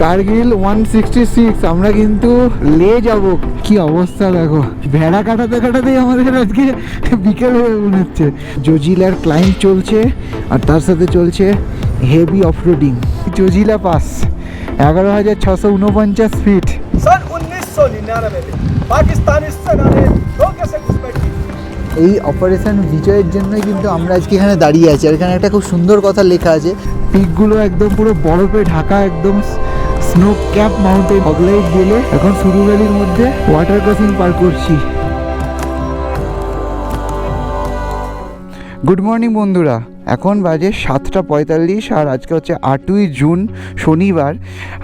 কার্গিল 166 আমরা কিন্তু লে যাব। কি অবস্থা দেখো, ভেড়া কাটাতে কাটাতেই আমাদের আজকে বিকেল হয়ে মনে হচ্ছে। জজিলার ক্লাইম্ব চলছে আর তার সাথে চলছে heavy offroading. Zojila pass 11,649 feet. सन 1999 में पाकिस्तानी सेना ने 2 के सेटिस्फाइड की। এই অপারেশন বিজয়ের জন্যই কিন্তু আমরা আজকে এখানে দাঁড়িয়ে আছি। আর এখানে একটা খুব সুন্দর কথা লেখা আছে, পিকগুলো একদম পুরো বরফে ঢাকা, একদম স্নো ক্যাপ মাউন্টেন। হগলাইট গেলে এখন সুরু ভ্যালির মধ্যে ওয়াটার ক্রসিং পার করছি। গুড মর্নিং বন্ধুরা, এখন বাজে 7:45 আর আজকে হচ্ছে 8ই জুন শনিবার।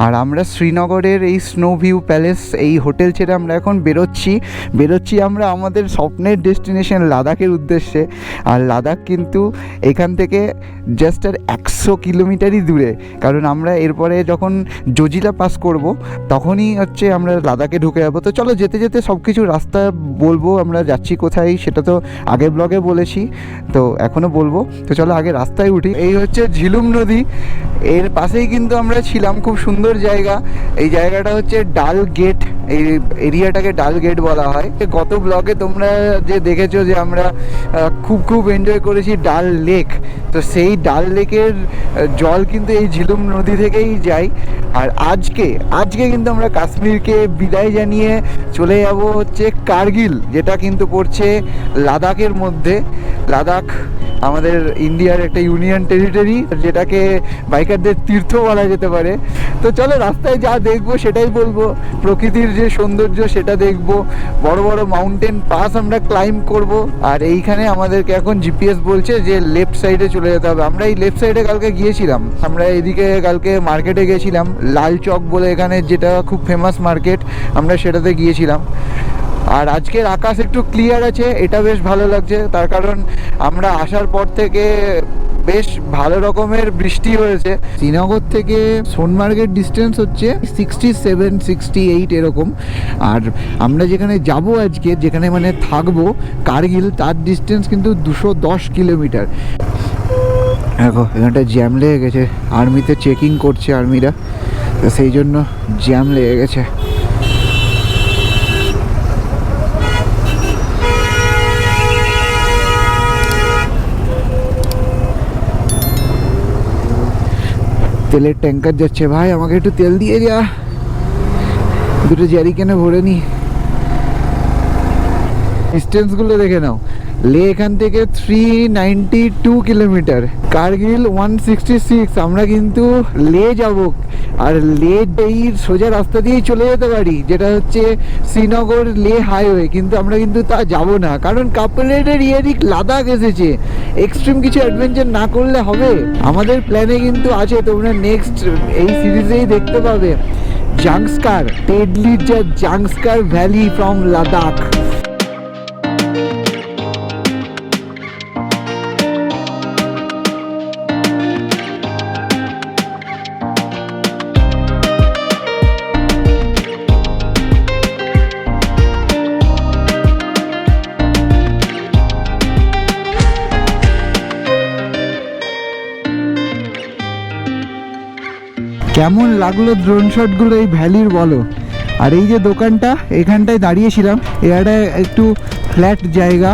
আর আমরা শ্রীনগরের এই স্নো ভিউ প্যালেস এই হোটেল ছেড়ে আমরা এখন বেরোচ্ছি আমরা আমাদের স্বপ্নের ডেস্টিনেশন লাদাখের উদ্দেশ্যে। আর লাদাখ কিন্তু এখান থেকে জাস্ট আর 100 কিলোমিটারই দূরে, কারণ আমরা এরপরে যখন জজিলা পাস করব তখনই হচ্ছে আমরা লাদাখে ঢুকে যাবো। তো চলো যেতে যেতে সব কিছু রাস্তা বলবো, আমরা যাচ্ছি কোথায় সেটা তো আগের ব্লগে বলেছি, তো এখনও বলবো। তো চলো আগে রাস্তায় উঠি। এই হচ্ছে ঝিলুম নদী, এর পাশেই কিন্তু আমরা ছিলাম। খুব সুন্দর জায়গা। এই জায়গাটা হচ্ছে ডাল গেট, এই এরিয়াটাকে ডাল গেট বলা হয়। গত ব্লগে তোমরা যে দেখেছো যে আমরা খুব এনজয় করেছি ডাল লেক, তো সেই ডাল লেকের জল কিন্তু এই ঝিলুম নদী থেকেই যায়। আর আজকে কিন্তু আমরা কাশ্মীরকে বিদায় জানিয়ে চলে যাব হচ্ছে কার্গিল, যেটা কিন্তু পড়ছে লাদাখের মধ্যে। লাদাখ আমাদের ইন্ডিয়ার একটা ইউনিয়ন টেরিটরি, যেটাকে বাইকারদের তীর্থ বলা যেতে পারে। তো চলো রাস্তায় যা দেখবো সেটাই বলবো। প্রকৃতির যে সৌন্দর্য সেটা দেখবো, বড় বড় মাউন্টেন পাস আমরা ক্লাইম্ব করব। আর এইখানে আমাদেরকে এখন জিপিএস বলছে যে লেফট সাইডে চলে যেতে হবে। আমরা এই লেফট সাইডে কালকে গিয়েছিলাম, আমরা এদিকে কালকে মার্কেটে গেছিলাম, লাল চক বলে এখানে, যেটা খুব ফেমাস মার্কেট, আমরা সেটাতে গিয়েছিলাম। আর আজকের আকাশ একটু ক্লিয়ার আছে, এটা বেশ ভালো লাগছে। তার কারণ আমরা আসার পর থেকে বেশ ভালো রকমের বৃষ্টি হয়েছে। শ্রীনগর থেকে সোনমার্গের ডিস্টেন্স হচ্ছে 67-68 এরকম। আর আমরা যেখানে যাব আজকে, যেখানে মানে থাকবো কার্গিল, তার ডিস্টেন্স কিন্তু 210 কিলোমিটার। দেখো এখানটা জ্যাম লেগে গেছে, আর্মিতে চেকিং করছে আর্মিরা, তো সেই জন্য জ্যাম লেগে গেছে। তেলের ট্যাঙ্কার যাচ্ছে, ভাই আমাকে একটু তেল দিয়ে যা, দুটো জ্যারিকেনে ভরে নি। ডিস্টেন্সগুলো দেখে নাও, লে এখান থেকে 392 কিলোমিটার, কার্গিল 166। আমরা কিন্তু লে যাব, আর লে এই সোজা রাস্তা দিয়েই চলে যেতে পারি, যেটা হচ্ছে শ্রীনগর লে হাইওয়ে। কিন্তু আমরা কিন্তু তা যাব না, কারণ কাপলেটের ইয়ারিক লাদাখ এসেছে, এক্সট্রিম কিছু অ্যাডভেঞ্চার না করলে হবে। আমাদের প্ল্যানে কিন্তু আছে, তোমরা নেক্সট এই সিরিজেই দেখতে পাবে, জাংস্কার, টেডলির যা জাংস্কার ভ্যালি ফ্রম লাদাখ। কেমন লাগলো ড্রোন শটগুলো এই ভ্যালির বলো। আর এই যে দোকানটা, এখানটায় দাঁড়িয়েছিলাম, এটা একটু ফ্ল্যাট জায়গা,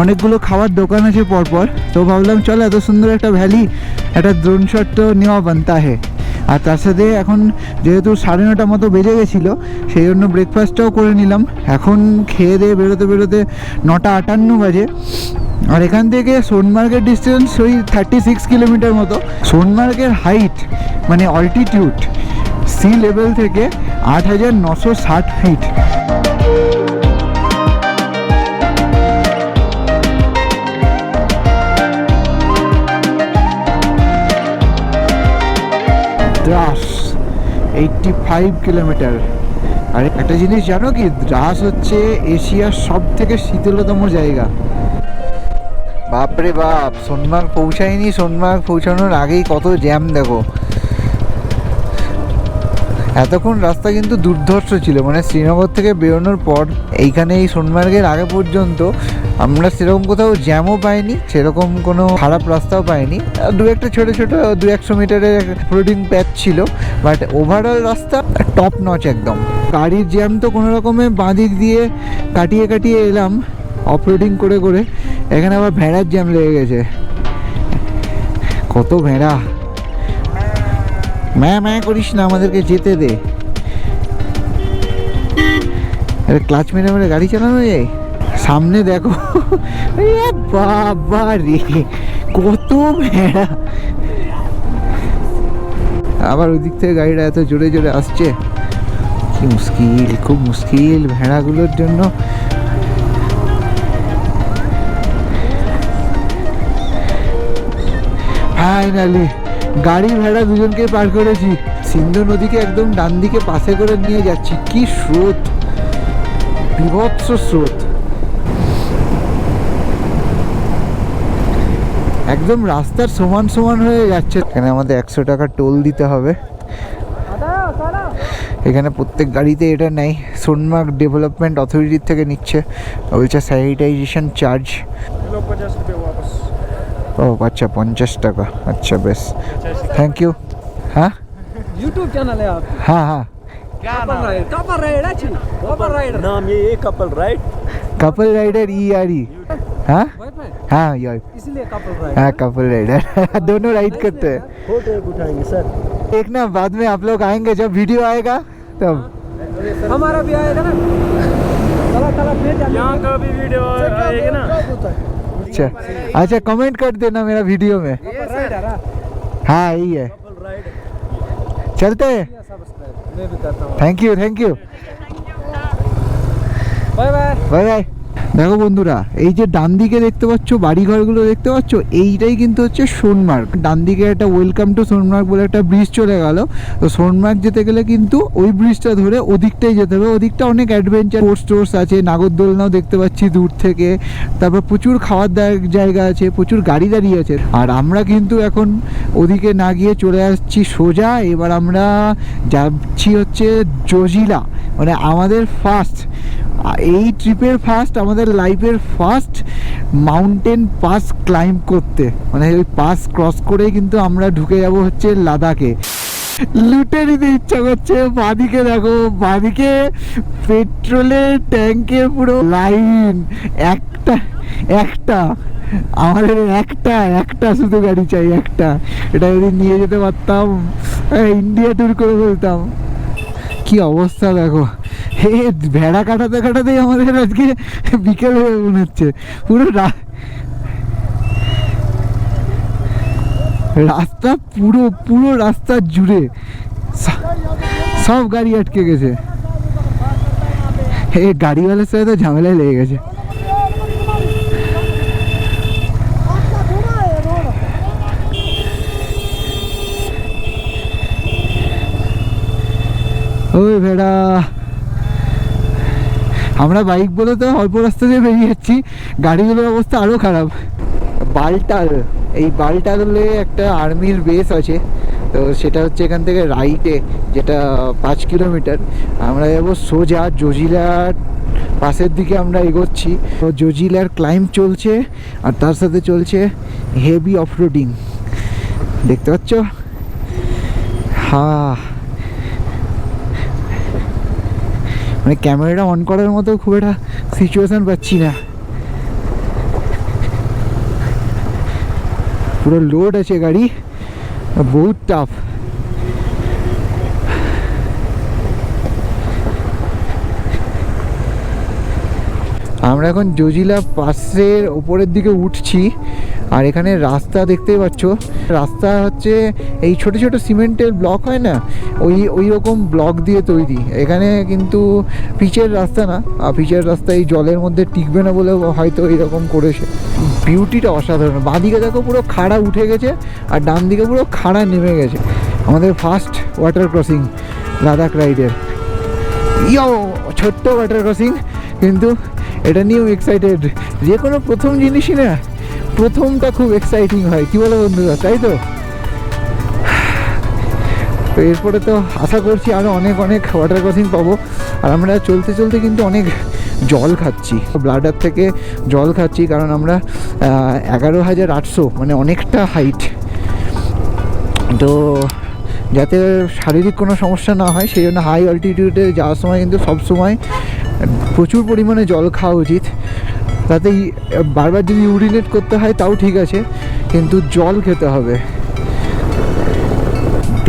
অনেকগুলো খাবার দোকান আছে পরপর। তো ভাবলাম চলো এত সুন্দর একটা ভ্যালি, একটা ড্রোন শট তো নেওয়া বানতা হে। আর তার সাথে এখন যেহেতু 9:30 মতো বেজে গেছিলো, সেই জন্য ব্রেকফাস্টটাও করে নিলাম। এখন খেয়ে দিয়ে বেরোতে 9:58 বাজে। আর এখান থেকে সোনমার্গের ডিস্টেন্স ওই 36 কিলোমিটার মতো। সোনমার্গের হাইট মানে অল্টিটিউড সি লেভেল থেকে 8,960 ফিট। দ্রাস 85 কিলোমিটার। আর একটা জিনিস জানো কি, দ্রাস হচ্ছে এশিয়ার সব থেকে শীতলতম জায়গা। বাপরে বাপ, সোনমার্গ পৌঁছায়নি, সোনমার্গ পৌঁছানোর আগেই কত জ্যাম দেখো। এতক্ষণ রাস্তা কিন্তু দুর্ধর্ষ ছিল, মানে শ্রীনগর থেকে বেরোনোর পর এইখানে এই সোনমার্গের আগে পর্যন্ত আমরা সেরকম কোথাও জ্যামও পাইনি, সেরকম কোনো খারাপ রাস্তাও পাইনি। দু একটা ছোটো ছোটো 200 মিটারের অফরোডিং প্যাচ ছিল, বাট ওভারঅল রাস্তা টপ নচ একদম। গাড়ির জ্যাম তো কোনো রকমে বাঁদিক দিয়ে কাটিয়ে কাটিয়ে এলাম অফরোডিং করে করে। এখানে আবার ভেড়ার জ্যাম লেগে গেছে, কত ভেড়া। ম্যা করিস না, আমাদেরকে যেতে দে। আরে ক্লাচ মেরে মেরে গাড়ি চালানো যায়? সামনে দেখো, বাবা রে কত ভেড়া। আবার ওই দিক থেকে গাড়িটা এত জোরে জোরে আসছে, কি মুশকিল, খুব মুশকিল ভেড়াগুলোর জন্য। ফাইনালি গাড়ি ভেড়া দুজনকে পার করেছি। সিন্ধু নদীকে একদম ডান দিকে পাশে করে নিয়ে যাচ্ছি। কি স্রোত, বিভৎস স্রোত, একদম রাস্তার সমান সমান হয়ে যাচ্ছে। এখানে আমাদের 100 টাকা টোল দিতে হবে। এখানে প্রত্যেক গাড়িতে এটা নেই, সোনমার্গ ডেভেলপমেন্ট অথরিটির থেকে নিচ্ছে, বলছে স্যানিটাইজেশন চার্জ। ও আচ্ছা 50 টাকা, আচ্ছা বেশ, থ্যাংক ইউ। हाँ यूट्यूब चैनल है आप? हाँ हाँ कपल राइडर नाम ये couple ride, couple rider ERE। हाँ हाँ यार, इसलिए कपल राइडर। हाँ कपल राइडर दोनों राइड करते हैं। फोटो उठाएंगे सर, एक ना बाद में आप लोग आएंगे जब वीडियो आएगा तब। हमारा भी आएगा ना, यहाँ का भी वीडियो आएगा ना। अच्छा अच्छा, कमेंट कर देना मेरा वीडियो में। हाँ यही है, चलते हैं। मैं भी करता हूँ। Thank you thank you, bye bye bye bye. দেখো বন্ধুরা, এই যে ডান দিকে দেখতে পাচ্ছ বাড়িঘরগুলো দেখতে পাচ্ছ, এইটাই কিন্তু হচ্ছে সোনমার্গ। ডান দিকে একটা ওয়েলকাম টু সোনমার্গ বলে একটা ব্রিজ চলে গেল। তো সোনমার্গ যেতে গেলে কিন্তু ওই ব্রিজটা ধরে ওদিকটাই যেতে হবে। ওদিকটা অনেক অ্যাডভেঞ্চার স্পোর্টস আছে, নাগরদোলনাও দেখতে পাচ্ছি দূর থেকে, তারপর প্রচুর খাওয়ার জায়গা আছে, প্রচুর গাড়ি দাঁড়িয়ে আছে। আর আমরা কিন্তু এখন ওদিকে না গিয়ে চলে আসছি সোজা। এবার আমরা যাচ্ছি হচ্ছে জজিলা, মানে আমাদের ফার্স্ট, এই ট্রিপের ফার্স্ট, আমাদের লাইফের ফার্স্ট মাউন্টেন পাস ক্লাইম্ব করতে। মানে ওই পাস ক্রস করেই কিন্তু আমরা ঢুকে যাব হচ্ছে লাদাখে। লুটে নিতে ইচ্ছা করছে। বাদিকে দেখো, বাদিকে পেট্রোলের ট্যাঙ্কের পুরো লাইন, একটা একটা আমাদের একটা শুধু গাড়ি চাই, একটা। এটা যদি নিয়ে যেতে পারতাম, ইন্ডিয়া ট্যুর করে ফেলতাম। কি অবস্থা দেখো, হে ভেড়া কাটাতে কাটাতেই আমাদের আজকে বিকেল হয়ে মনে হচ্ছে। পুরো রাস্তা পুরো রাস্তা জুড়ে সব গাড়ি আটকে গেছে। এই গাড়িওয়ালার সাথে তো ঝামেলায় লেগে গেছে। ওই ভেড়া, আমরা বাইক বলে তো অল্প রাস্তা দিয়ে বেরিয়ে যাচ্ছি, গাড়িগুলোর অবস্থা আরও খারাপ। বালটাল, এই বালটালে একটা আর্মির বেস আছে, তো সেটা হচ্ছে এখান থেকে রাইটে, যেটা 5 কিলোমিটার। আমরা যাবো সোজা জজিলার পাশের দিকে আমরা এগোচ্ছি। তো জজিলার ক্লাইম্ব চলছে, আর তার সাথে চলছে হেভি অফরোডিং, দেখতে পাচ্ছ। হ্যাঁ, মানে ক্যামেরাটা অন করার মতো খুব একটা সিচুয়েশান পাচ্ছি না। পুরো লোড আছে গাড়ি, বহুত টাফ। আমরা এখন জজিলা পাসের ওপরের দিকে উঠছি। আর এখানে রাস্তা দেখতেই পাচ্ছ, রাস্তা হচ্ছে এই ছোট ছোট সিমেন্টের ব্লক হয় না, ওই রকম ব্লক দিয়ে তৈরি। এখানে কিন্তু পিচের রাস্তা না, পিচের রাস্তা এই জলের মধ্যে টিকবে না বলে হয়তো এইরকম করেছে। বিউটিটা অসাধারণ। বাঁদিকে দেখো পুরো খাড়া উঠে গেছে, আর ডান দিকে পুরো খাড়া নেমে গেছে। আমাদের ফার্স্ট ওয়াটার ক্রসিং লাদাখ রাইডের। ইয়ো, ছোট্ট ওয়াটার ক্রসিং, কিন্তু এটা নিয়েও এক্সাইটেড। যে কোনো প্রথম জিনিসই না, প্রথমটা খুব এক্সাইটিং হয়, কি বলো বন্ধুরা, তাই তো? তো এরপরে তো আশা করছি আরও অনেক অনেক ওয়াটার ক্রসিং পাবো। আর আমরা চলতে চলতে কিন্তু অনেক জল খাচ্ছি, ব্লাডার থেকে জল খাচ্ছি, কারণ আমরা 11,800 মানে অনেকটা হাইট। তো যাতে শারীরিক কোনো সমস্যা না হয় সেই জন্য হাই অল্টিটিউডে যাওয়ার সময় কিন্তু সবসময় প্রচুর পরিমাণে জল খাওয়া উচিত। তাতে বারবার যদি ইউরিনেট করতে হয় তাও ঠিক আছে, কিন্তু জল খেতে হবে।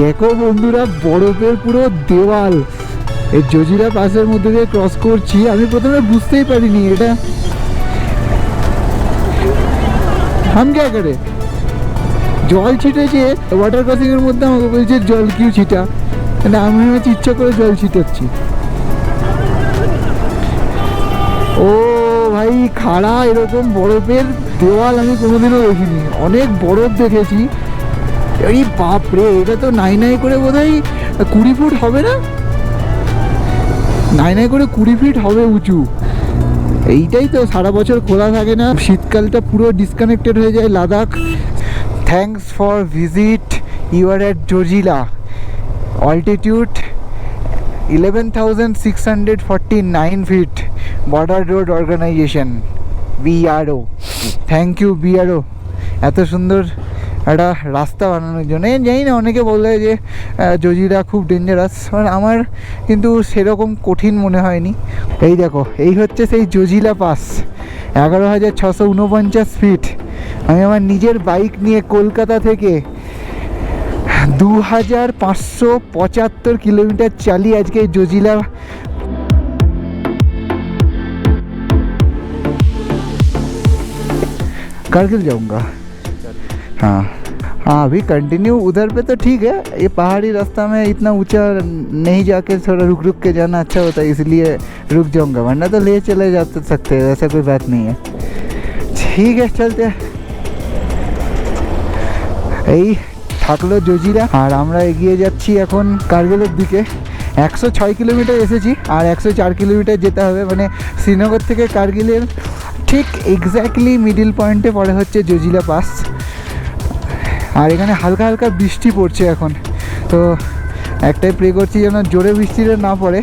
দেখো বন্ধুরা, বরফের পুরো দেওয়াল, এই জজিরা পাসের মধ্যে দিয়ে ক্রস করছি। আমি প্রথমে বুঝতেই পারিনি এটা হাম ক্যা করে, জল ছিটেছে ওয়াটার ক্রসিং এর মধ্যে। আমাকে বলছে জল কিউ ছিটা, মানে আমি হচ্ছে ইচ্ছা করে জল ছিটাচ্ছি। ও ভাই, খাড়া এরকম বরফের দেওয়াল আমি কোনোদিনও দেখিনি। অনেক বরফ দেখেছি, এই বাপরে, এটা তো নাই নাই করে বোধহয় 20 ফুট হবে না, নাই নাই করে 20 ফিট হবে উঁচু। এইটাই তো সারা বছর খোলা থাকে না, শীতকালটা পুরো ডিসকানেক্টেড হয়ে যায় Ladakh. Thanks for visit, you are at Zojila, altitude 11,649 feet, border road organisation, BRO। Thank you BRO, এত সুন্দর একটা রাস্তা বানানোর জন্য। জানি না, অনেকে বলে যে জজিরা খুব ডেঞ্জারাস, মানে আমার কিন্তু সেরকম কঠিন মনে হয়নি। এই দেখো, এই হচ্ছে সেই জজিলা পাস, 11,649 ফিট। আমি আমার নিজের বাইক নিয়ে কলকাতা থেকে 2,575 কিলোমিটার চালিয়ে আজকে জজিলা। कारगिल जाऊंगा। हाँ हाँ, अभी कंटिन्यू उधर पे तो ठीक है, ये पहाड़ी रास्ता में इतना ऊंचा नहीं जाके थोड़ा रुक रुक के जाना अच्छा होता है, इसलिए रुक जाऊंगा, वरना तो ले चले जा सकते हैं, ऐसा कोई बात नहीं है। ठीक है, चलते हैं। এই থাকলো জজিরা, আর আমরা এগিয়ে যাচ্ছি এখন কার্গিলের দিকে। 106 কিলোমিটার এসেছি, আর 104 কিলোমিটার যেতে হবে, মানে শ্রীনগর থেকে কার্গিলের ঠিক এক্স্যাক্টলি মিডিল পয়েন্টে পড়ে হচ্ছে জজিলা পাস। আর এখানে হালকা হালকা বৃষ্টি পড়ছে এখন, তো একটাই প্রে করছি যেন জোরে বৃষ্টিটা না পড়ে।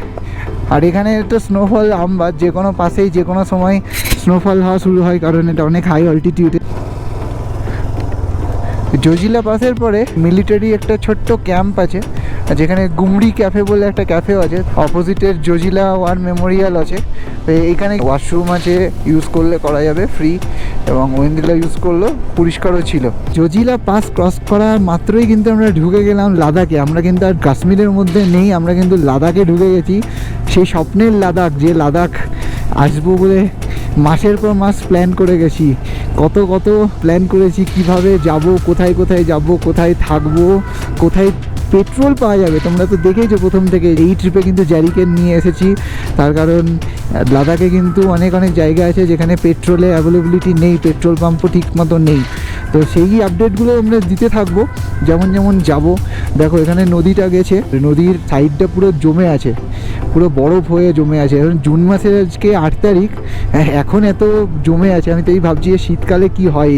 আর এখানে তো স্নোফল আমবাদ, যে কোনো পাশেই যে কোনো সময় স্নোফল হওয়া শুরু হয়, কারণ এটা অনেক হাই অল্টিটিউডে। জজিলা পাসের পরে মিলিটারি একটা ছোট্ট ক্যাম্প আছে, যেখানে গুমড়ি ক্যাফে বলে একটা ক্যাফেও আছে, অপোজিটের জজিলা ওয়ার মেমোরিয়াল আছে। তো এইখানে ওয়াশরুম আছে, ইউজ করলে করা যাবে ফ্রি, এবং ওয়েন্দিলা ইউজ করলেও পরিষ্কারও ছিল। জজিলা পাস ক্রস করার মাত্রই কিন্তু আমরা ঢুকে গেলাম লাদাখে। আমরা কিন্তু আর কাশ্মীরের মধ্যে নেই, আমরা কিন্তু লাদাখে ঢুকে গেছি। সেই স্বপ্নের লাদাখ, যে লাদাখ আসবো বলে মাসের পর মাস প্ল্যান করে গেছি, কত কত প্ল্যান করেছি, কিভাবে যাব, কোথায় কোথায় যাব, কোথায় থাকবো, কোথায় পেট্রোল পাওয়া যাবে। তোমরা তো দেখেইছো প্রথম থেকে। এই ট্রিপে কিন্তু জ্যারিকেন নিয়ে এসেছি, তার কারণ লাদাখে কিন্তু অনেক অনেক জায়গা আছে যেখানে পেট্রোলের অ্যাভেলেবিলিটি নেই, পেট্রোল পাম্পও ঠিক মতো নেই। তো সেই আপডেটগুলো আমরা দিতে থাকবো যেমন যেমন যাব। দেখো এখানে নদীটা গেছে, নদীর সাইডটা পুরো জমে আছে, পুরো বরফ হয়ে জমে আছে। এখন জুন মাসের আজকে 8 তারিখ, এখন এত জমে আছে। আমি তো এই ভাবছি শীতকালে কি হয়।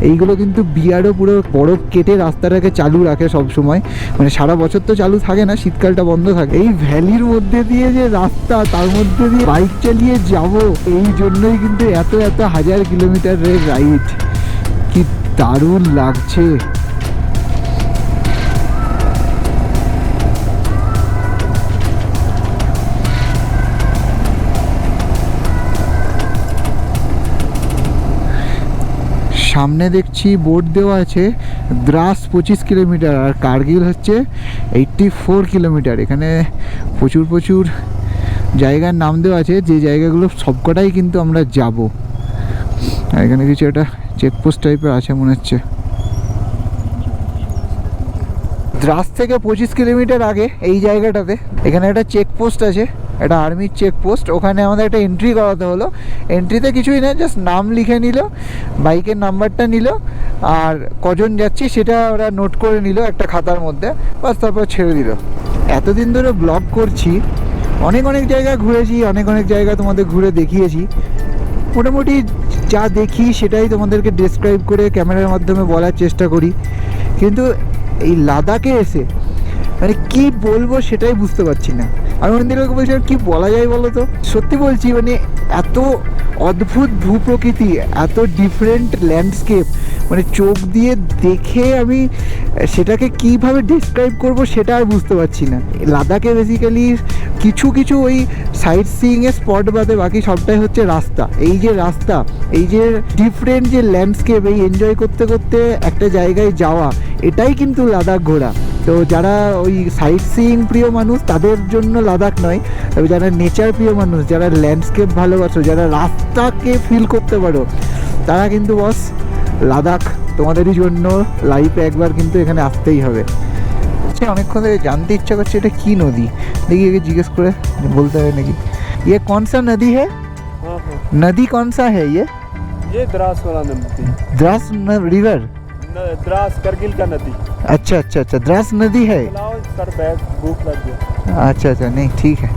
এইগুলো কিন্তু বিয়ারও পুরো বরফ কেটে রাস্তাটাকে চালু রাখে সব সময়, মানে সারা বছর তো চালু থাকে না, শীতকালটা বন্ধ থাকে। এই ভ্যালির মধ্যে দিয়ে যে রাস্তা, তার মধ্যে দিয়ে বাইক চালিয়ে যাব, এই জন্যই কিন্তু এত এত হাজার কিলোমিটারের রাইড। কি দারুণ লাগছে। সামনে দেখছি বোর্ড দেওয়া আছে দ্রাস 25 কিলোমিটার, আর কার্গিল হচ্ছে 84 কিলোমিটার। এখানে প্রচুর প্রচুর জায়গার নাম দেওয়া আছে, যে জায়গাগুলো সবকটাই কিন্তু আমরা যাব। আর এখানে কিছু একটা চেকপোস্ট টাইপের আছে মনে হচ্ছে। দ্রাস থেকে 25 কিলোমিটার আগে এই জায়গাটাতে এখানে একটা চেকপোস্ট আছে, একটা আর্মির চেকপোস্ট। ওখানে আমাদের একটা এন্ট্রি করাতে হলো। এন্ট্রিতে কিছুই না, জাস্ট নাম লিখে নিল, বাইকের নাম্বারটা নিল, আর কজন যাচ্ছি সেটা ওরা নোট করে নিল একটা খাতার মধ্যে, বাস তারপর ছেড়ে দিল। এতদিন ধরে ব্লগ করছি, অনেক অনেক জায়গা ঘুরেছি, অনেক অনেক জায়গা তোমাদের ঘুরে দেখিয়েছি। মোটামুটি যা দেখি সেটাই তোমাদেরকে ডেসক্রাইব করে ক্যামেরার মাধ্যমে বলার চেষ্টা করি। কিন্তু এই লাদাখে এসে মানে কি বলবো সেটাই বুঝতে পারছি না। আমি অনেকদিনকে বলছিলাম কি বলা যায় বলো তো, সত্যি বলছি মানে এত অদ্ভুত ভূপ্রকৃতি, এত ডিফারেন্ট ল্যান্ডস্কেপ, মানে চোখ দিয়ে দেখে আমি সেটাকে কিভাবে ডিসক্রাইব করব সেটা আর বুঝতে পারছি না। লাদাখে বেসিক্যালি কিছু কিছু ওই সাইট সিইংয়ের স্পট বাদে বাকি সবটাই হচ্ছে রাস্তা। এই যে রাস্তা, এই যে ডিফারেন্ট যে ল্যান্ডস্কেপ, এই এনজয় করতে করতে একটা জায়গায় যাওয়া, এটাই কিন্তু লাদাখ ঘোরা। তো যারা ওই সাইট সিইং প্রিয় মানুষ তাদের জন্য লাদাখ নয়, তবে যারা নেচার প্রিয় মানুষ, যারা ল্যান্ডস্কেপ ভালোবাসো, যারা রাস্তাকে ফিল করতে পারো, তারা কিন্তু বস লাদাখ তোমাদেরই জন্য। লাইফে একবার কিন্তু এখানে আসতেই হবে। আচ্ছা, অনেকক্ষণ ধরে জানতে ইচ্ছা করছে এটা কি নদী, দেখি একে জিজ্ঞেস করে বলতে হবে নাকি। ये कौन सा नदी है? नदी कौन सा है ये द्रास वाला नदी। द्रास रिवर? द्रास करगिल का नदी। अच्छा अच्छा अच्छा, द्रास नदी है। सर बैग भूख लग गया। अच्छा अच्छा, नहीं ठीक है।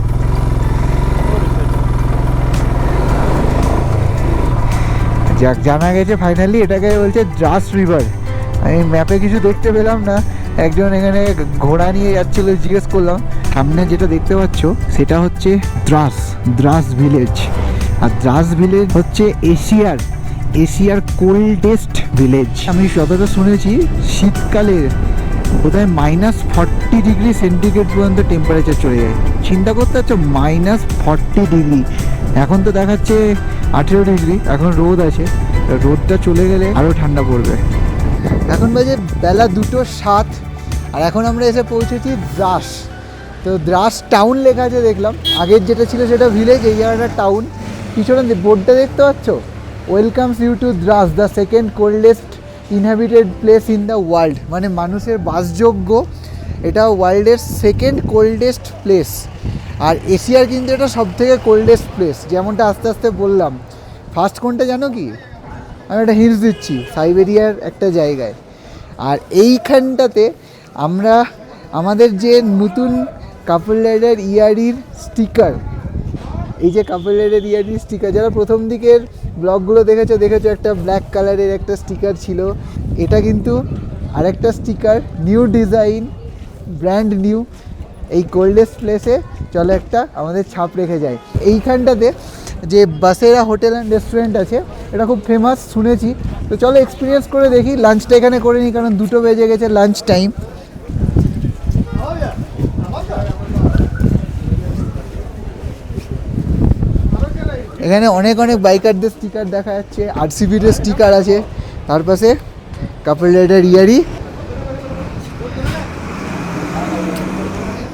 যাক, জানা গেছে ফাইনালি এটাকে বলছে দ্রাস রিভার। আমি ম্যাপে কিছু দেখতে পেলাম না, একজন এখানে ঘোড়া নিয়ে যাচ্ছিল, জিজ্ঞেস করলাম। সামনে যেটা দেখতে পাচ্ছ সেটা হচ্ছে দ্রাস ভিলেজ। আর দ্রাস ভিলেজ হচ্ছে এশিয়ার কোল্ডেস্ট ভিলেজ। আমি যতটা শুনেছি শীতকালে বোধহয় -40°C পর্যন্ত টেম্পারেচার চলে যায়। চিন্তা করতে পারছো, -40°। এখন তো দেখাচ্ছে 18°, এখন রোদ আছে, রোদটা চলে গেলে আরও ঠান্ডা পড়বে। এখন বাজে বেলা 2:07, আর এখন আমরা এসে পৌঁছেছি দ্রাস। তো দ্রাস টাউন লেখা আছে দেখলাম, আগের যেটা ছিল সেটা ভিলেজ, এই জায়গাটা টাউন। পিছনে বোর্ডটা দেখতে পাচ্ছ, welcomes you to Dras, the second coldest inhabited place in the world. মানে মানুষের বাসযোগ্য, এটা ওয়ার্ল্ডের সেকেন্ড কোল্ডেস্ট প্লেস। আর এশিয়ার কিন্তু এটা সবথেকে কোল্ডেস্ট প্লেস, যেমনটা আস্তে আস্তে বললাম। ফার্স্ট কোনটা জানো কি? আমি একটা হিন্টস দিচ্ছি, সাইবেরিয়ার একটা জায়গায়। আর এইখানটাতে আমরা আমাদের যে নতুন কাপল রাইডার ইয়ারির স্টিকার, এই যে কাপল রাইডার ইয়ারির স্টিকার, যারা প্রথম দিকের ব্লগগুলো দেখেছো একটা ব্ল্যাক কালারের একটা স্টিকার ছিল, এটা কিন্তু আরেকটা sticker, new design, brand new. এই কোল্ডেস্ট প্লেসে চলো একটা আমাদের ছাপ রেখে যায়। এইখানটাতে যে বাসেরা হোটেল অ্যান্ড রেস্টুরেন্ট আছে, এটা খুব ফেমাস শুনেছি। তো চলো এক্সপিরিয়েন্স করে দেখি। লাঞ্চটা এখানে করে নিই, কারণ 2 বেজে গেছে লাঞ্চ টাইম। এখানে অনেক বাইকারদের স্টিকার দেখা যাচ্ছে, RCBর স্টিকার আছে, তার পাশে কাপল রাইডার ইয়ারি।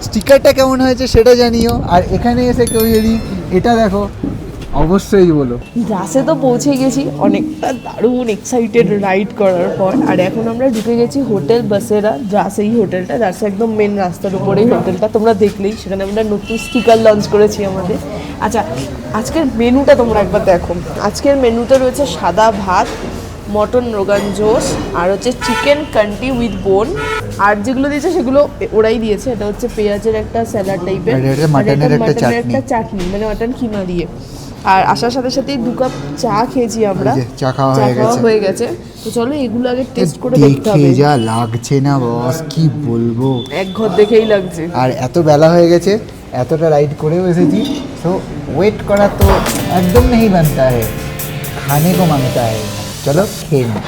স্টিকারটা কেমন হয়েছে সেটা জানিও। আর এখানে এসে কেউ যদি এটা দেখো, অবশ্যই বলো। দ্রাসে তো পৌঁছে গেছি, অনেকটা দারুণ এক্সাইটেড রাইড করার পর। আর এখন আমরা ঢুকে গেছি হোটেল বাসেরা। দ্রাস এই হোটেলটা, দ্রাসে একদম মেন রাস্তার উপরেই হোটেলটা, তোমরা দেখলেই। সেখানে আমরা নতুন স্টিকার লঞ্চ করেছি আমাদের। আচ্ছা, আজকের মেনুটা তোমরা একবার দেখো। আজকের মেনুতে রয়েছে সাদা ভাত, মটন রোগান জোশ, আর হচ্ছে চিকেন কান্টি উইথ বোন। আর যেগুলো দিয়েছে সেগুলো ওরাই দিয়েছে। এটা হচ্ছে পেঁয়াজের একটা স্যালাড টাইপের, মাটনের একটা চাটনি, মানে মাটন কিমা দিয়ে। আর আসার সাথে সাথেই 2 কাপ চা খেয়েছি আমরা, চা খাওয়া হয়ে গেছে। তো চলো এগুলো আগে টেস্ট করে দেখতে হবে। যা লাগছে না বস, কি বলবো, এক ঘর দেখেই লাগছে। আর এত বেলা হয়ে গেছে, এতটা রাইড করেও এসেছি, তো ওয়েট করা তো একদম नहीं बनता है, खाने को मांगता है। চলো খেয়ে নিই।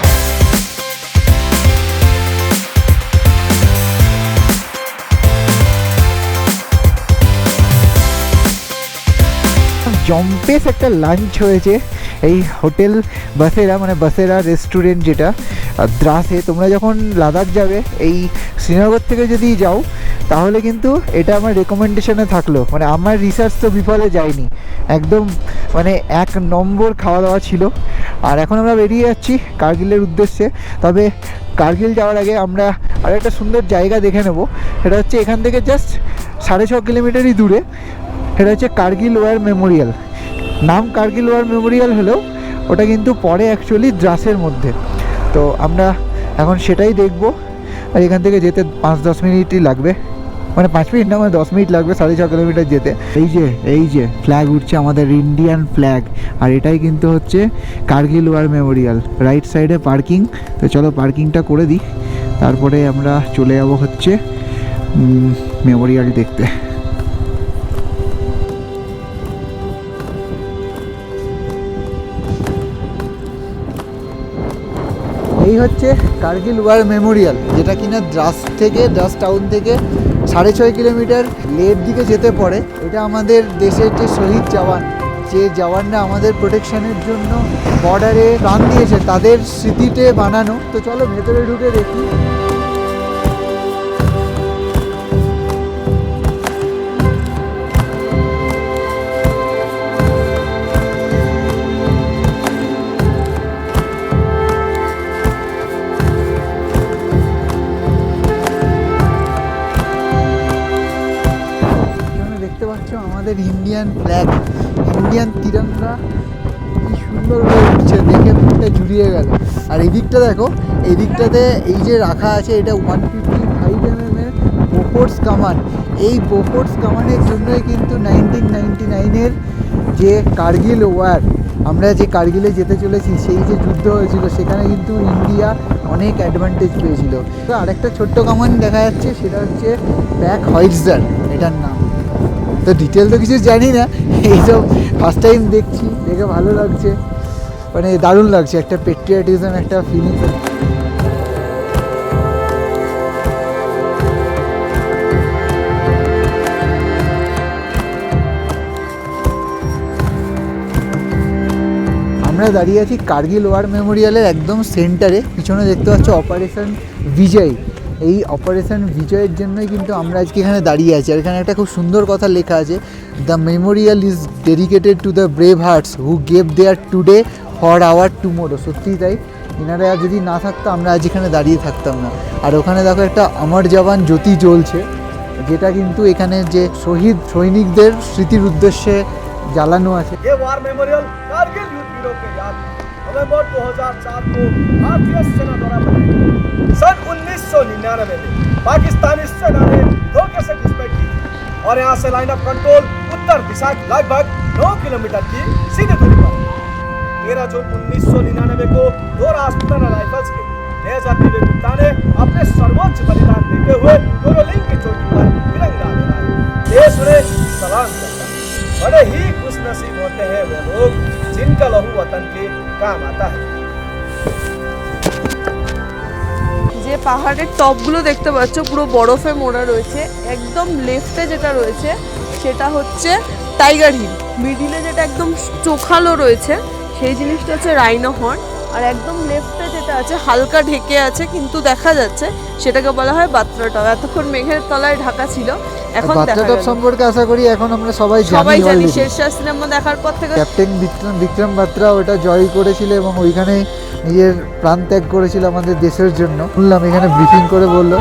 জম্পেস একটা লাঞ্চ হয়েছে এই হোটেল বাসেরা, মানে বাসেরা রেস্টুরেন্ট, যেটা দ্রাসে। তোমরা যখন লাদাখ যাবে, এই শ্রীনগর থেকে যদি যাও, তাহলে কিন্তু এটা আমার রেকমেন্ডেশনে থাকলো। মানে আমার রিসার্চ তো বিফলে যায়নি, একদম মানে 1 নম্বর খাওয়া দাওয়া ছিল। আর এখন আমরা বেরিয়ে যাচ্ছি কার্গিলের উদ্দেশ্যে। তবে কার্গিল যাওয়ার আগে আমরা আরেকটা সুন্দর জায়গা দেখে নেব। এটা হচ্ছে এখান থেকে জাস্ট 6.5 কিলোমিটারই দূরে। এটা হচ্ছে কার্গিল ওয়ার মেমোরিয়াল। নাম কার্গিল ওয়ার মেমোরিয়াল হলেও ওটা কিন্তু পরে অ্যাকচুয়ালি দ্রাসের মধ্যে। তো আমরা এখন সেটাই দেখব। আর এখান থেকে যেতে 5-10 মিনিটই লাগবে, মানে 5 মিনিট না, মানে 10 মিনিট লাগবে 6.5 কিলোমিটার যেতে। এই যে ফ্ল্যাগ উঠছে, আমাদের ইন্ডিয়ান ফ্ল্যাগ। আর এটাই কিন্তু হচ্ছে কার্গিল ওয়ার মেমোরিয়াল। রাইট সাইডে পার্কিং। তো চলো পার্কিংটা করে দিই, তারপরে আমরা চলে যাব হচ্ছে মেমোরিয়াল দেখতে। এই হচ্ছে কার্গিল ওয়ার মেমোরিয়াল, যেটা কিনা দ্রাস টাউন থেকে 6.5 কিলোমিটার লের দিকে যেতে পড়ে। এটা আমাদের দেশের যে শহীদ জওয়ান, যে জওয়ানরা আমাদের প্রোটেকশনের জন্য বর্ডারে প্রাণ দিয়েছে, তাদের স্মৃতিতে বানানো। তো চলো ভেতরে ঢুকে দেখি। দেখতে পাচ্ছ আমাদের ইন্ডিয়ান ফ্ল্যাগ, ইন্ডিয়ান তিরঙ্গা কি সুন্দর হয়ে উঠছে, দেখে মনটা জুড়িয়ে গেল। আর এই দিকটা দেখো, এই দিকটাতে এই যে রাখা আছে, এটা 155 mm এর বোফোর্স কামান। এই বোফোর্স কামানের জন্যই কিন্তু 1999-এর যে কার্গিল ওয়ার, আমরা যে কার্গিলে যেতে চলেছি, সেই যে যুদ্ধ হয়েছিল, সেখানে কিন্তু ইন্ডিয়া অনেক অ্যাডভান্টেজ পেয়েছিল। তো আরেকটা ছোট্ট কামান দেখা যাচ্ছে, সেটা হচ্ছে ব্যাক হয়েটজার এটার নাম। তো ডিটেল তো কিছু জানি না, এইসব ফার্স্ট টাইম দেখছি, দেখে ভালো লাগছে, মানে দারুণ লাগছে, একটা পেট্রিয়টিজম, একটা ফিলিংস। আমরা দাঁড়িয়ে আছি কার্গিল ওয়ার মেমোরিয়ালের একদম সেন্টারে। পিছনে দেখতে পাচ্ছ অপারেশন বিজয়। এই অপারেশন বিজয়ের জন্যই কিন্তু আমরা আজকে এখানে দাঁড়িয়ে আছি। আর এখানে একটা খুব সুন্দর কথা লেখা আছে, the memorial is dedicated to the brave hearts who gave their today for our tomorrow. সত্যিই তাই, এনারা যদি না থাকতো আমরা আজ এখানে দাঁড়িয়ে থাকতাম না। আর ওখানে দেখো একটা অমর জওয়ান জ্যোতি জ্বলছে, যেটা কিন্তু এখানে যে শহীদ সৈনিকদের স্মৃতির উদ্দেশ্যে জ্বালানো আছে। ये वार मेमोरियल कारगिल युद्ध वीरों के याद नवंबर 2004 को भारतीय सेना द्वारा बनाया गया। सन 1999 में पाकिस्तानी सेना ने धोखे से घुसपैठ की और यहाँ से लाइन ऑफ कंट्रोल उत्तर दिशा लगभग 9 किलोमीटर की सीधी दूरी पर। 13 जून 1999 को दो राष्ट्रीय राइफल्स के मेजर दिव्य गुप्ता ने अपने सर्वोच्च बलिदान देते हुए गोरोलिंग की चोटी पर तिरंगा लहराया। देश उन्हें सलाम करता है। बड़े ही खुशनसीब होते हैं वे लोग जिनका लहू वतन के काम आता है। যে পাহাড়ের টপগুলো দেখতে পাচ্ছ পুরো বরফে মোড়া রয়েছে। একদম লেফটে যেটা রয়েছে সেটা হচ্ছে টাইগার হিল, মিডিলে যেটা একদম চোখালো রয়েছে সেই জিনিসটা হচ্ছে রাইনো হর্ন, আর একদম লেফটে যেটা আছে হালকা ঢেকে আছে কিন্তু দেখা যাচ্ছে, সেটাকে বলা হয় বাত্রা টপ। এতক্ষণ মেঘের তলায় ঢাকা ছিল, এখন দেখা বাত্রা টপ গেল। সম্পর্কে আশা করি এখন আমরা সবাই সবাই জানি, জানি। শেরশাহ সিনেমা দেখার পর থেকে ক্যাপ্টেন বিক্রম বাত্রা ওটা জয় করেছিল এবং ওইখানে নিজের প্রাণ ত্যাগ করেছিল আমাদের দেশের জন্য। শুনলাম এখানে ব্রিফিং করে বললো।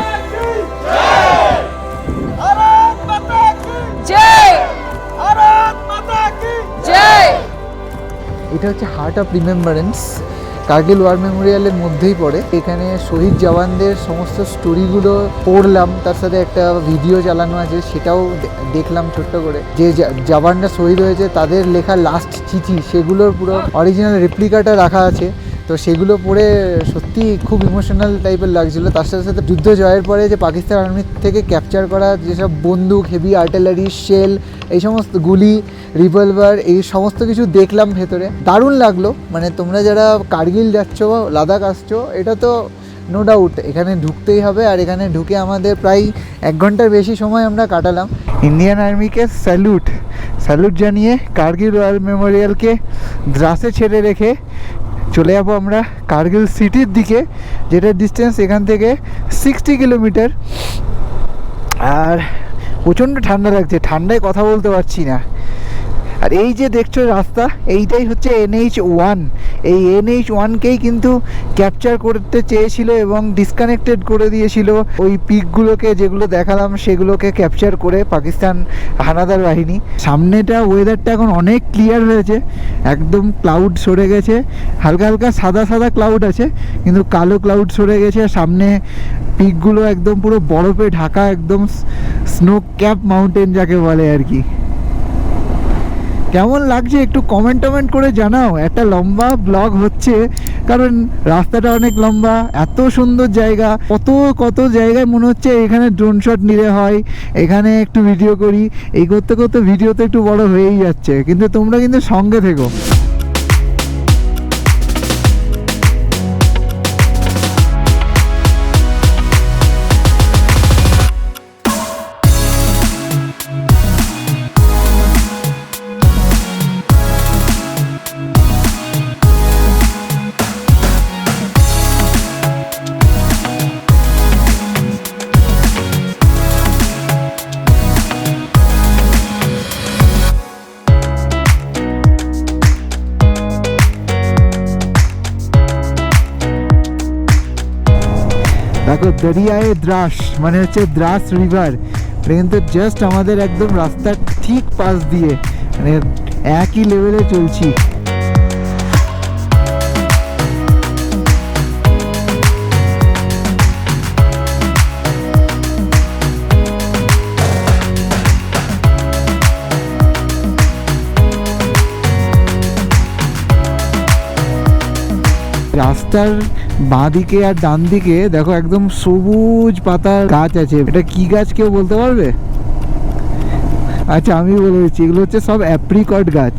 भारत माता की জয় भारत माता की জয়। এটা হচ্ছে heart of remembrance, Kargil war মেমোরিয়ালের মধ্যেই পড়ে। এখানে শহীদ জওয়ানদের সমস্ত স্টোরিগুলো পড়লাম, তার সাথে একটা ভিডিও চালানো আছে, সেটাও দেখলাম ছোট্ট করে। যে জওয়ানরা শহীদ হয়েছে তাদের লেখা লাস্ট চিঠি, সেগুলোর পুরো অরিজিনাল রেপ্লিকাটা রাখা আছে। তো সেগুলো পড়ে সত্যি খুব ইমোশনাল টাইপের লাগছিলো। তার সাথে সাথে যুদ্ধ জয়ের পরে যে পাকিস্তান আর্মির থেকে ক্যাপচার করা যেসব বন্দুক, হেভি আর্টিলারি, শেল, এই সমস্ত গুলি, রিভলভার, এই সমস্ত কিছু দেখলাম ভেতরে, দারুণ লাগলো। মানে তোমরা যারা কার্গিল যাচ্ছ, লাদাখ আসছো, এটা তো নো ডাউট এখানে ঢুকতেই হবে। আর এখানে ঢুকে আমাদের প্রায় 1 ঘন্টার বেশি সময় আমরা কাটালাম। ইন্ডিয়ান আর্মিকে স্যালুট জানিয়ে কার্গিল ওয়ার মেমোরিয়ালকে দ্রাসে ছেড়ে রেখে চলে যাবো আমরা কার্গিল সিটির দিকে, যেটার ডিস্টেন্স এখান থেকে 60 কিলোমিটার। আর প্রচণ্ড ঠান্ডা লাগছে, ঠান্ডায় কথা বলতে পারছি না। আর এই যে দেখছো রাস্তা, এইটাই হচ্ছে NH1। এই NH1কেই কিন্তু ক্যাপচার করতে চেয়েছিল এবং ডিসকানেক্টেড করে দিয়েছিল ওই পিকগুলোকে, যেগুলো দেখালাম সেগুলোকে ক্যাপচার করে পাকিস্তান হানাদার বাহিনী। সামনেটা ওয়েদারটা এখন অনেক ক্লিয়ার হয়েছে, একদম ক্লাউড সরে গেছে, হালকা হালকা সাদা সাদা ক্লাউড আছে কিন্তু কালো ক্লাউড সরে গেছে। আর সামনে পিকগুলো একদম পুরো বরফে ঢাকা, একদম স্নো ক্যাপ মাউন্টেন যাকে বলে আর কি। কেমন লাগছে একটু কমেন্ট করে জানাও। একটা লম্বা ব্লগ হচ্ছে, কারণ রাস্তাটা অনেক লম্বা, এত সুন্দর জায়গা, কত কত জায়গায় মনে হচ্ছে এখানে ড্রোন শট নিলে হয়, এখানে একটু ভিডিও করি, এই করতে করতে ভিডিও তো একটু বড় হয়েই যাচ্ছে, কিন্তু তোমরা কিন্তু সঙ্গে থেকো। দেখো দরিয়ায়ে দ্রাস মানে হচ্ছে দ্রাস রিভার, এটা কিন্তু জাস্ট আমাদের একদম রাস্তার ঠিক পাশ দিয়ে, মানে একই লেভেলে চলছি। রাস্তার বাঁ দিকে আর ডান দিকে দেখো একদম সবুজ পাতার গাছ আছে, এটা কি গাছ কেউ বলতে পারবে? আচ্ছা আমি বলে দিচ্ছি, এগুলো হচ্ছে সব অ্যাপ্রিকট গাছ।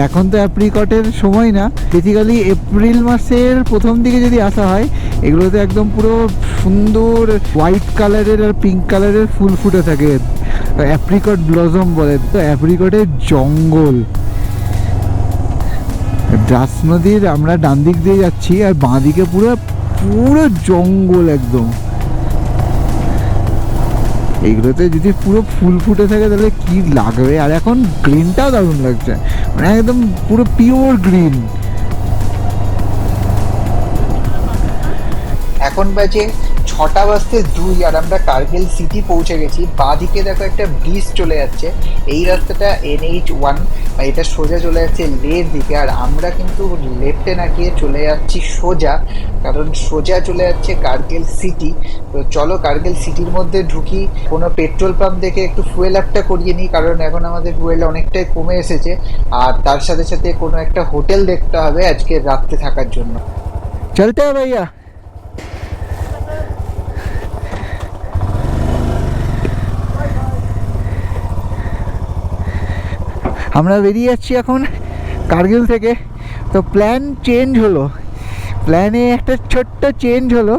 এখন তো অ্যাপ্রিকটের সময় না, বেসিক্যালি এপ্রিল মাসের প্রথম দিকে যদি আসা হয়, এগুলোতে একদম পুরো সুন্দর হোয়াইট কালারের আর পিঙ্ক কালারের ফুল ফুটে থাকে, অ্যাপ্রিকট ব্লজম বলে। তো অ্যাপ্রিকটের জঙ্গল, দ্রাস নদীর আমরা ডান দিক দিয়ে যাচ্ছি আর বাঁ দিকে পুরো পুরো জঙ্গল একদম। এইগুলোতে যদি পুরো ফুল ফুটে থাকে তাহলে কি লাগবে, আর এখন গ্রিনটাও দারুণ লাগছে, মানে একদম পুরো পিওর গ্রিন। এখন বাজে 6:02 আর আমরা কার্গিল সিটি পৌঁছে গেছি। বাঁদিকে দেখো একটা ব্রিজ চলে যাচ্ছে, এই রাস্তাটা NH1, এটা সোজা চলে যাচ্ছে লের দিকে, আর আমরা কিন্তু লেফটে না গিয়ে চলে যাচ্ছি সোজা, কারণ সোজা চলে যাচ্ছে কার্গিল সিটি। তো চলো কার্গিল সিটির মধ্যে ঢুকি, কোনো পেট্রোল পাম্প দেখে একটু ফুয়েল আপটা করিয়ে নিই, কারণ এখন আমাদের ফুয়েল অনেকটাই কমে এসেছে, আর তার সাথে সাথে কোনো একটা হোটেল দেখতে হবে আজকে রাত্রে থাকার জন্য। চলতে হবে ভাইয়া। আমরা বেরিয়ে যাচ্ছি এখন কার্গিল থেকে। তো প্ল্যান চেঞ্জ হলো, প্ল্যানে একটা ছোট্ট চেঞ্জ হলো,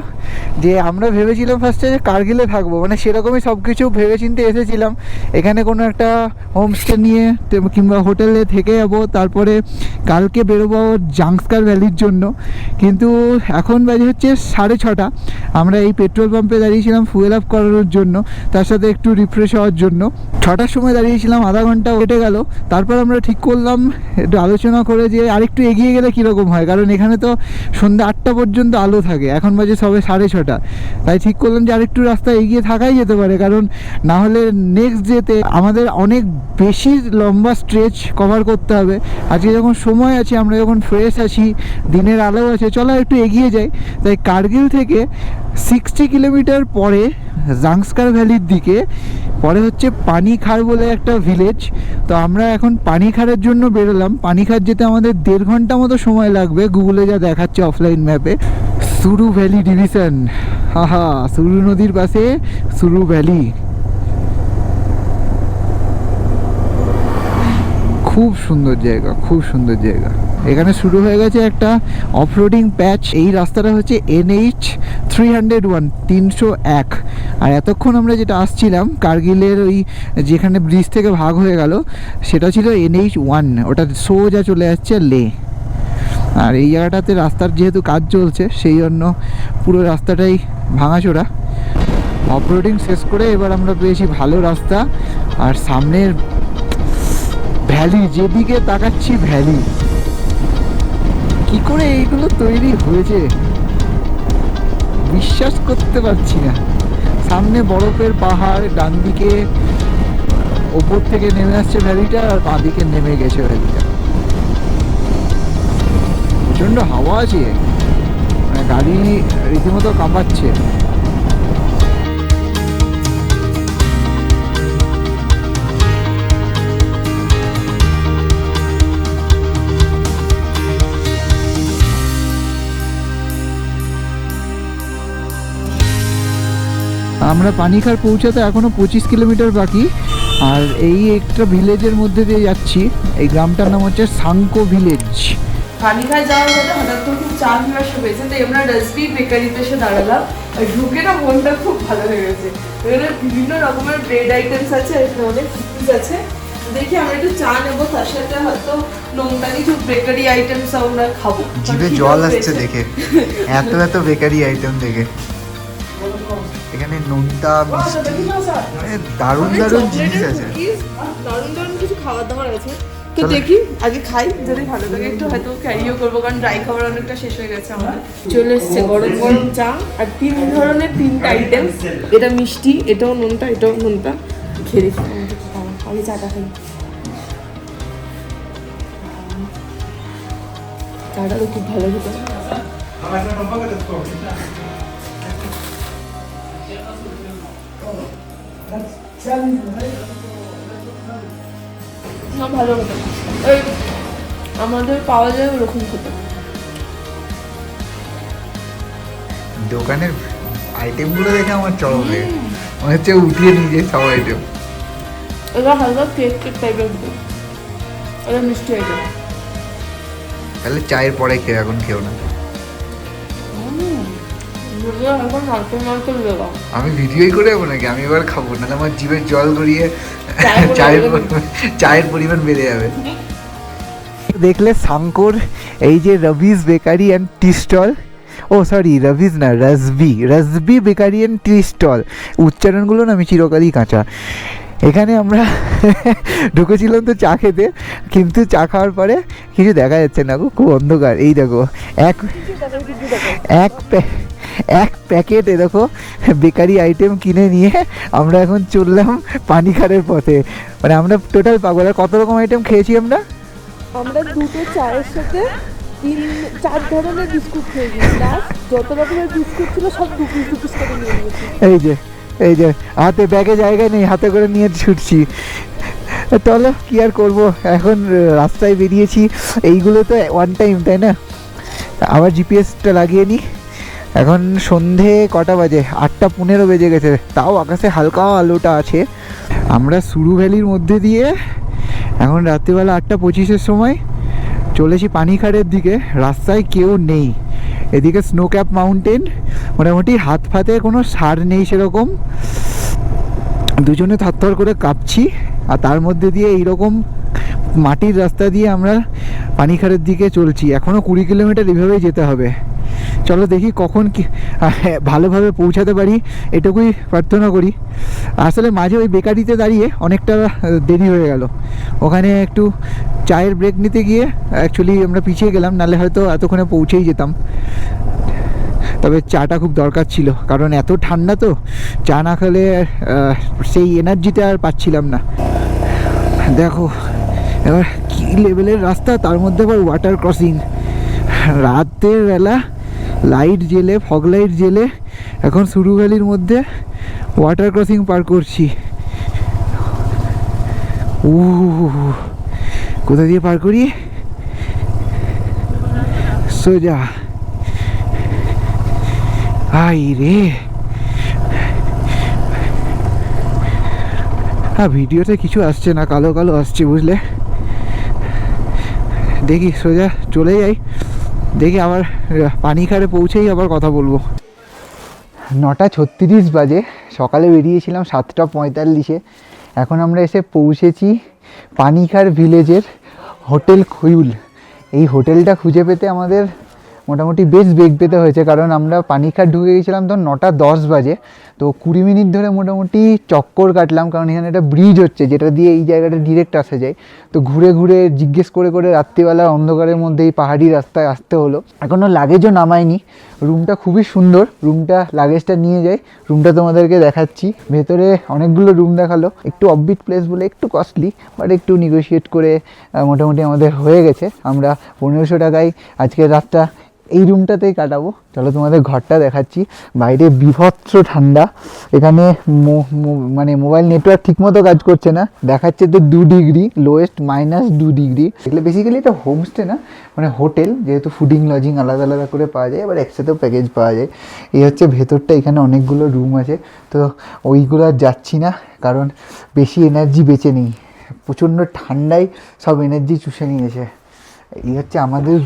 যে আমরা ভেবেছিলাম ফার্স্টে যে কার্গিলে থাকবো, মানে সেরকমই সব কিছু ভেবেচিন্তে এসেছিলাম, এখানে কোনো একটা হোমস্টে নিয়ে কিংবা হোটেলে থেকে যাবো, তারপরে কালকে বেরোবো জাংস্কার ভ্যালির জন্য। কিন্তু এখন বাজে হচ্ছে 6:30, আমরা এই পেট্রোল পাম্পে দাঁড়িয়েছিলাম ফুয়েল আপ করানোর জন্য, তার সাথে একটু রিফ্রেশ হওয়ার জন্য। 6টার সময় দাঁড়িয়েছিলাম, আধা ঘন্টা কেটে গেল। তারপর আমরা ঠিক করলাম একটু আলোচনা করে যে আরেকটু এগিয়ে গেলে কীরকম হয়, কারণ এখানে তো সন্ধ্যা 8টা পর্যন্ত আলো থাকে, এখন বাজে সবে 6:30। তাই ঠিক করলাম যে আরেকটু রাস্তা এগিয়ে থাকাই যেতে পারে, কারণ না হলে নেক্সট ডেতে আমাদের অনেক বেশি লম্বা স্ট্রেচ কভার করতে হবে। আজকে যখন সময় আছে, আমরা যখন ফ্রেশ আছি, দিনের আলো আছে, চলো একটু এগিয়ে যাই। তাই কার্গিল থেকে 60 কিলোমিটার পরে জাংস্কার ভ্যালির দিকে, পরে হচ্ছে পানিখার বলে একটা ভিলেজ। তো আমরা এখন পানিখারের জন্য বেরোলাম। পানিখার যেতে আমাদের 1.5 ঘন্টা মতো সময় লাগবে, গুগলে যা দেখাচ্ছে অফলাইন ম্যাপে। সুরু ভ্যালি ডিভিশন, হাহা, সুরু নদীর পাশে সুরু ভ্যালি, খুব সুন্দর জায়গা, খুব সুন্দর জায়গা। এখানে শুরু হয়ে গেছে একটা অফরোডিং প্যাচ। এই রাস্তাটা হচ্ছে NH301, 301। আর এতক্ষণ আমরা যেটা আসছিলাম কার্গিলের ওই যেখানে ব্রিজ থেকে ভাগ হয়ে গেল, সেটা ছিল NH1, ওটা সোজা চলে যাচ্ছে লে। আর এই জায়গাটাতে রাস্তার যেহেতু কাজ চলছে, সেই জন্য পুরো রাস্তাটাই ভাঙাচোরা। অফরোডিং শেষ করে এবার আমরা পেয়েছি ভালো রাস্তা, আর সামনের ভ্যালি, যেদিকে তাকাচ্ছি ভ্যালি। কি করে এইগুলো তৈরি হয়েছে বিশ্বাস করতে পারছি না। সামনে বরফের পাহাড়, ডান দিকে ওপর থেকে নেমে আসছে ভ্যালিটা, আর বাঁ দিকে নেমে গেছে ভ্যালিটা। প্রচণ্ড হাওয়া আছে, মানে গাড়ি রীতিমতো কাঁপাচ্ছে। আমরা পানিখার পৌঁছাতে এখনও 25 কিলোমিটার বাকি। আর এই একটা ভিলেজের মধ্যে দিয়ে যাচ্ছি, এই গ্রামটার নাম হচ্ছে সাংকো ভিলেজ। পানিখায় যাওয়ার পরে হঠাৎ করে খুব চা পিপাসা পেয়েছে, তাই আমরা রাজবি বেকারিতে এসে দাঁড়ালাম। আর ঢুকে না মনটা খুব ভালো হয়ে গেছে। এখানে বিভিন্ন রকমের ব্রেড আইটেমস আছে, এখানে অনেক কুকিজ আছে। দেখি আমরা একটু চা নেবো, তার সাথে হয়তো নোংরা কিছু বেকারি আইটেমস আমরা খাবো। জিভে জল আসছে দেখে, এত এত বেকারি আইটেম দেখে। এখানে নোনতা মিষ্টি, দারুণ দারুণ জিনিস আছে, দারুণ দারুণ কিছু খাবার দাবার আছে। তো দেখি আগে খাই, যদি ভালো লাগে একটু হয়তো ক্যারিও করবো, কারণ ড্রাই খাবার অনেকটা শেষ হয়ে গেছে আমাদের। চলে এসছে গরম গরম চা আর 3 ধরনের 3টা আইটেম। এটা মিষ্টি, এটাও নোনতা, এটাও নোনতা। খেয়ে দেখি আমি চাটা খাই। চাটা তো খুব ভালো খেতে। না ভালো হতো, ওই আমাদের পাওয়া যায় ওরকম খেতে। দোকানের আইটেমগুলো দেখে আমার চরম লাগে, মনে হচ্ছে উঠিয়ে নিয়ে যায় সব আইটেম। এটা হালকা কেক কেক টাইপের, এটা মিষ্টি আইটেম। তাহলে চায়ের পরে খেয়ে, এখন খেও না। এখন নারকেল নারকেল দেওয়া। আমি ভিডিওই করে যাবো নাকি, আমি এবার খাবো, নাহলে আমার জিভের জল গড়িয়ে চায়ের পরিমাণ বেড়ে যাবে। দেখলে সাংকোর এই যে Rabiz bakery and tea stall, ও সরি রবিজ না, Rajbi bakery and tea stall, উচ্চারণগুলো না আমি চিরকালই কাঁচা। এখানে আমরা ঢুকেছিলাম তো চা খেতে, কিন্তু চা খাওয়ার পরে কিছু দেখা যাচ্ছে না গো, খুব অন্ধকার। এই দেখো এক প্যাকেট এ দেখো বেকারি আইটেম কিনে নিয়ে আমরা এখন চললাম পানিখারের পথে। মানে আমরা টোটাল পাগল। আর কত রকম আইটেম খেয়েছি আমরা? আমরা দুটো চায়ের সাথে 3-4 ধরনের বিস্কুট খেয়েছি, প্লাস যত রকমের বিস্কুট ছিল সব 2 পিস করে নিয়ে নিয়েছি। এই যে হাতে ব্যাগে জায়গা নেই, হাতে করে নিয়ে ছুটছি। চলো কি আর করবো, এখন রাস্তায় বেরিয়েছি, এইগুলো তো ওয়ান টাইম, তাই না? আবার জিপিএসটা লাগিয়ে নিই। এখন সন্ধে কটা বাজে? 8:15 বেজে গেছে, তাও আকাশে হালকা আলোটা আছে। আমরা সুরু ভ্যালির মধ্যে দিয়ে এখন রাত্রিবেলা 8:25-এর সময় চলেছি পানিখারের দিকে। রাস্তায় কেউ নেই, এদিকে স্নো ক্যাপ মাউন্টেন, মোটামুটি হাত ফাতে কোনো সার নেই সেরকম। দুজনে থরথর করে কাঁপছি, আর তার মধ্যে দিয়ে এইরকম মাটির রাস্তা দিয়ে আমরা পানিখারের দিকে চলছি। এখনও 20 কিলোমিটার এভাবেই যেতে হবে। চলো দেখি কখন কি ভালোভাবে পৌঁছাতে পারি, এটুকুই প্রার্থনা করি। আসলে মাঝে ওই বেকারিতে দাঁড়িয়ে অনেকটা দেরি হয়ে গেল, ওখানে একটু চায়ের ব্রেক নিতে গিয়ে অ্যাকচুয়ালি আমরা পিছিয়ে গেলাম, নাহলে হয়তো এতক্ষণে পৌঁছেই যেতাম। তবে চাটা খুব দরকার ছিল, কারণ এত ঠান্ডা তো, চা না খেলে সেই এনার্জিটা আর পাচ্ছিলাম না। দেখো এবার কী লেভেলের রাস্তা, তার মধ্যে আবার ওয়াটার ক্রসিং, রাতের বেলা লাইট জেলে, ফগ লাইট জেলে এখন সুরু ভ্যালির মধ্যে ওয়াটার ক্রসিং পার করছি। কোথা দিয়ে পার করি? সোজা। হাই রে, হ্যাঁ ভিডিওতে কিছু আসছে না, কালো কালো আসছে বুঝলে। দেখি সোজা চলে যাই, দেখি আবার পানিখারে পৌঁছেই আবার কথা বলবো। 9:36 বাজে, সকালে বেরিয়েছিলাম 7:45-এ। এখন আমরা এসে পৌঁছেছি পানিখার ভিলেজের হোটেল খয়ুল। এই হোটেলটা খুঁজে পেতে আমাদের মোটামুটি বেশ বেগ পেতে হয়েছে, কারণ আমরা পানিখার ঢুকে গেছিলাম তো 9:10 বাজে। তো 20 মিনিট ধরে মোটামুটি চক্কর কাটলাম, কারণ এখানে একটা ব্রিজ হচ্ছে যেটা দিয়ে এই জায়গাটা ডিরেক্ট আসা যায়। তো ঘুরে ঘুরে জিজ্ঞেস করে করে রাত্রিবেলা অন্ধকারের মধ্যে এই পাহাড়ি রাস্তায় আসতে হলো। এখনও লাগেজও নামাইনি। রুমটা খুবই সুন্দর, রুমটা লাগেজটা নিয়ে যাই, রুমটা তোমাদেরকে দেখাচ্ছি। ভেতরে অনেকগুলো রুম দেখালো, একটু অফবিট প্লেস বলে একটু কস্টলি, বাট একটু নেগোশিয়েট করে মোটামুটি আমাদের হয়ে গেছে। আমরা 1500 টাকায় আজকের রাতটা এই রুমটাতেই কাটাবো। চলো তোমাদের ঘরটা দেখাচ্ছি। বাইরে বীভৎস ঠান্ডা, এখানে মানে মোবাইল নেটওয়ার্ক ঠিকমতো কাজ করছে না, দেখাচ্ছে তো 2 ডিগ্রি, লোয়েস্ট -2 ডিগ্রি। এগুলো বেসিক্যালি এটা হোমস্টে না, মানে হোটেল, যেহেতু ফুডিং লজিং আলাদা আলাদা করে পাওয়া যায়, এবার একসাথেও প্যাকেজ পাওয়া যায়। এই হচ্ছে ভেতরটা, এখানে অনেকগুলো রুম আছে, তো ওইগুলো আর যাচ্ছি না কারণ বেশি এনার্জি বেঁচে নেই, প্রচণ্ড ঠান্ডায় সব এনার্জি চুষে নিয়েছে। এই হচ্ছে আমাদের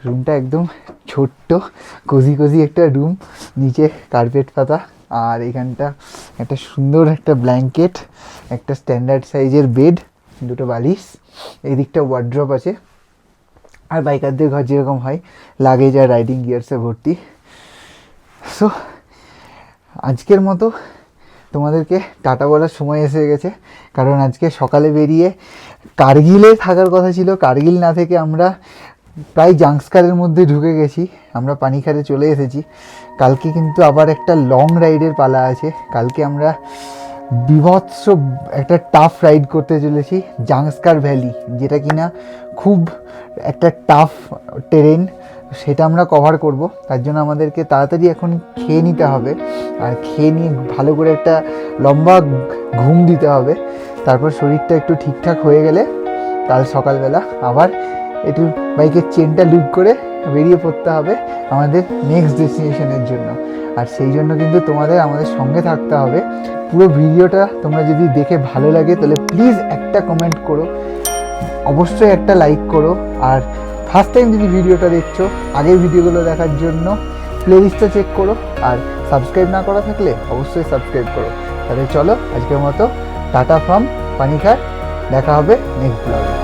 রুমটা একদম ছোট্ট কোজি কোজি একটা রুম, নিচে কার্পেট পাতা, আর এখানটা একটা সুন্দর একটা ব্ল্যাঙ্কেট, একটা স্ট্যান্ডার্ড সাইজের বেড, 2টো বালিশ, এই দিকটা ওয়ার্ড্রপ আছে। আর বাইকারদের ঘর যেরকম হয়, লাগেজ আর রাইডিং গিয়ার্সে ভর্তি। সো আজকের মতো তোমাদেরকে টাটা বলার সময় এসে গেছে, কারণ আজকে সকালে বেরিয়ে কার্গিলে থাকার কথা ছিল, কার্গিল না থেকে আমরা প্রায় জাংস্কারের মধ্যে ঢুকে গেছি, আমরা পানিখারে চলে এসেছি। কালকে কিন্তু আবার একটা লং রাইডের পালা আছে, কালকে আমরা বীভৎস একটা টাফ রাইড করতে চলেছি জাংস্কার ভ্যালি, যেটা কিনা খুব একটা টাফ টেরেন, সেটা আমরা কভার করব। তার জন্য আমাদেরকে তাড়াতাড়ি এখন খেয়ে নিতে হবে, আর খেয়ে নিয়ে ভালো করে একটা লম্বা ঘুম দিতে হবে। তারপর শরীরটা একটু ঠিকঠাক হয়ে গেলে কাল সকালবেলা আবার একটু বাইকের চেনটা লুজ করে বেরিয়ে পড়তে হবে আমাদের নেক্সট ডেস্টিনেশনের জন্য। আর সেই জন্য কিন্তু তোমাদের আমাদের সঙ্গে থাকতে হবে। পুরো ভিডিওটা তোমরা যদি দেখে ভালো লাগে তাহলে প্লিজ একটা কমেন্ট করো, অবশ্যই একটা লাইক করো। আর ফার্স্ট টাইম যদি ভিডিওটা দেখছো, আগের ভিডিওগুলো দেখার জন্য প্লেলিস্টটা চেক করো, আর সাবস্ক্রাইব না করা থাকলে অবশ্যই সাবস্ক্রাইব করো। তাহলে চলো আজকের মতো টাটা ফ্রম পানিখার, দেখা হবে নেক্সট ব্লগে।